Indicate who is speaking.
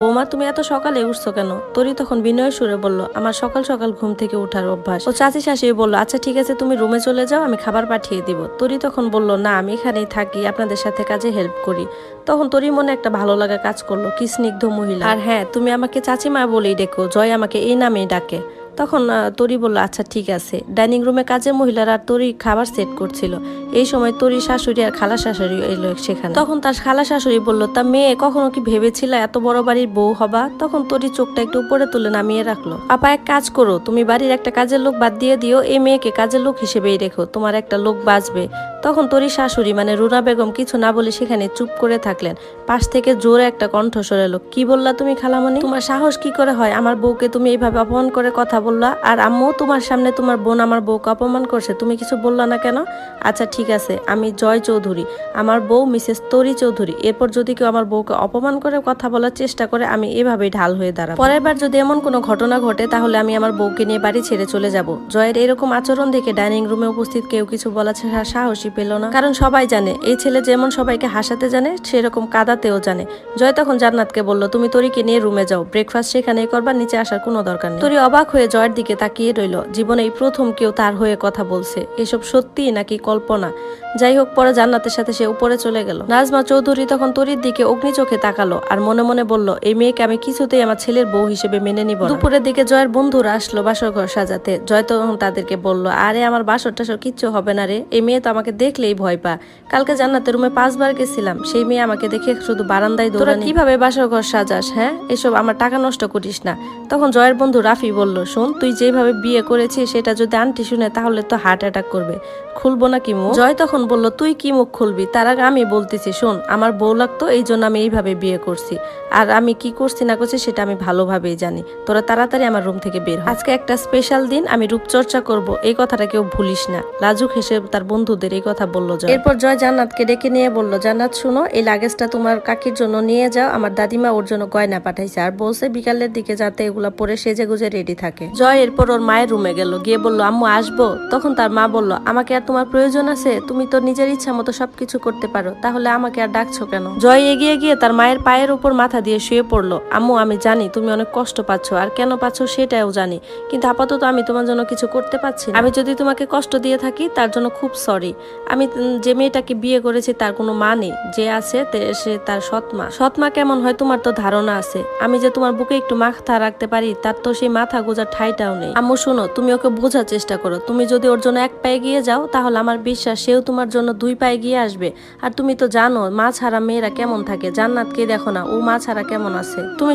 Speaker 1: বৌমা, তুমি এত সকালে উঠছো কেন? তরি তখন বিনয়ের সুরে বলল, আমার সকাল সকাল ঘুম থেকে ওঠার অভ্যাস। ও চাচি শাশুড়ি বলল, আচ্ছা ঠিক আছে, তুমি রুমে চলে যাও, আমি খাবার পাঠিয়ে দিব। তরি তখন বলল, না, আমি এখানেই থাকি, আপনাদের সাথে কাজে হেল্প করি। তখন তরির মনে একটা ভালো লাগা কাজ করলো, কি স্নিগ্ধ মহিলা। আর হ্যাঁ, তুমি আমাকে চাচিমা বলেই ডেকো, জয় আমাকে এই নামেই ডাকে। তখন তরি বলল, আচ্ছা ঠিক আছে। ডাইনিং রুমে কাজের মহিলারা আর তরি খাবার সেট করছিল। এই সময় তরি শাশুড়ি আর খালা শাশুড়ি এলো সেখানে। তখন তার খালা শাশুড়ি বলল, তা মেয়ে, কখনো কি ভেবেছিল এত বড় বাড়ির বউ হবা? তখন তরি চোখটা একটু উপরে তুলে নামিয়ে রাখলো। আপা, এক কাজ করো, তুমি বাড়ির একটা কাজের লোক বাদ দিয়ে দিও, এই মেয়েকে কাজের লোক হিসেবেই রেখো, তোমার একটা লোক বাঁচবে। তখন তরি শাশুড়ি মানে রুনা বেগম কিছু না বলে সেখানে চুপ করে থাকলেন। পাশ থেকে জোরে একটা কণ্ঠস্বর এলো, কি বললা তুমি খালামণি? তোমার সাহস কি করে হয় আমার বউকে তুমি এইভাবে অপমান করে কথা বললা? আর আম্মু, তোমার সামনে তোমার বোন আমার বউকে অপমান করছে, তুমি কিছু বললা না কেন? আচ্ছা ঠিক আছে, আমি জয় চৌধুরী, আমার বউ মিসেস তরি চৌধুরী। এরপর যদি কেউ আমার বউকে অপমান করে কথা বলার চেষ্টা করে, আমি এভাবেই ঢাল হয়ে দাঁড়াবো। পরের বার যদি এমন কোনো ঘটনা ঘটে, তাহলে আমি আমার বউকে নিয়ে বাড়ি ছেড়ে চলে যাব। জয়ের এরকম আচরণ দেখে ডাইনিং রুমে উপস্থিত কেউ কিছু বলার সাহসই পেল না, কারণ সবাই জানে এই ছেলে যেমন সবাইকে হাসাতে জানে, সেরকম কাঁদাতেও জানে। জয় তখন জান্নাতকে বলল, তুমি তরিকে নিয়ে রুমে যাও, ব্রেকফাস্ট সেখানেই করবা, নিচে আসার কোনো দরকার নেই। তরি অবাক হয়ে জয়ের দিকে তাকিয়ে রইল, জীবনে এই প্রথম কেউ তার হয়ে কথা বলছে। এসব সত্যি নাকি কল্পনা? যাই হোক, পরে জান্নাতের সাথে সে উপরে চলে গেল। নাজমা চৌধুরী তখন তরির দিকে অগ্নি চোখে তাকালো আর মনে মনে বলল, এই মেয়েকে আমি কিছুতেই আমার ছেলের বউ হিসেবে মেনে নিব না। দুপুরের দিকে জয়ের বন্ধুরা আসলো বাসর ঘর সাজাতে। জয় তখন তাদেরকে বলল, আরে আমার বাসর টাসর কিচ্ছু হবে না রে, এই মেয়ে তো আমাকে দেখলেই ভয় পা। কালকে জান্নাতের রুমে 5 বার গেছিলাম, সেই মেয়ে আমাকে দেখে শুধু বারান্দায় দৌড়ানি। তোরা কিভাবে বাসর ঘর সাজাস? হ্যাঁ, এসব আমার টাকা নষ্ট করিস না। তখন জয়ের বন্ধু রাফি বলল, শোন, তুই যেভাবে বিয়ে করেছিস সেটা যদি আন্টি শুনে, তাহলে তো হার্ট অ্যাটাক করবে। খুলবো না কি মুখ? জয় তখন বলল, তুই কি মুখ খুলবি? তার আগে আমি বলতেছি, শোন, আমার বউ লাগতো, এই জন্য আমি এইভাবে বিয়ে করছি। আর আমি কি করছি না করছি সেটা আমি ভালোভাবেই জানি। তোরা তাড়াতাড়ি আমার রুম থেকে বের হ। আজকে একটা স্পেশাল দিন, আমি রূপচর্চা করব, এই কথাটা কেউ ভুলিস না। লাজুক হেসে তার বন্ধুদের এই কথা বলল জয়। এরপর জয় জান্নাতকে ডেকে নিয়ে বলল, জান্নাত শুনো, এই লাগেজটা তোমার কাকির জন্য নিয়ে যাও, আমার দাদিমা ওর জন্য গয়না পাঠাইছে, আর বলছে বিকালের দিকে যাতে এগুলা পরে সেজে গুজে রেডি থাকে। জয় এরপর ওর মায়ের রুমে গেল, গিয়ে বলল, আম্মু আসবো? তখন তার মা বলল, আমাকে আর তোমার প্রয়োজন আছে? তুমি তো নিজের ইচ্ছা মতো সবকিছু করতে পারো, তাহলে আমাকে আর ডাকছো কেন? জয় এগিয়ে গিয়ে তার মায়ের পায়ের উপর মাথা দিয়ে শুয়ে পড়লো। আম্মু, আমি জানি তুমি অনেক কষ্ট পাচ্ছ, আর কেন পাচ্ছ সেটাও জানি, কিন্তু আপাতত আমি তোমার জন্য কিছু করতে পারছি না। আমি যদি তোমাকে কষ্ট দিয়ে থাকি তার জন্য খুব সরি। আমি যে মেয়েটাকে বিয়ে করেছি তার কোনো মা নেই, যে আছে সে তার সৎমা। সৎমা কেমন হয় তোমার তো ধারণা আছে। আমি যে তোমার বুকে একটু মাথা রাখতে পারি, তার তো সেই মাথা গোজার ঠাইটাও নেই। আম্মু শোনো, তুমি ওকে বোঝার চেষ্টা করো। তুমি যদি ওর জন্য 1 পায়ে গিয়ে যাও, তাহলে আমার বিশ্বাস সেও তোমার জন্য 2 পায়ে গিয়ে আসবে। আর তুমি তো জানো মা ছাড়া মেয়েরা কেমন থাকে। জান্নাতকে দেখো না, ও মা ছাড়া কেমন আছে। তুমি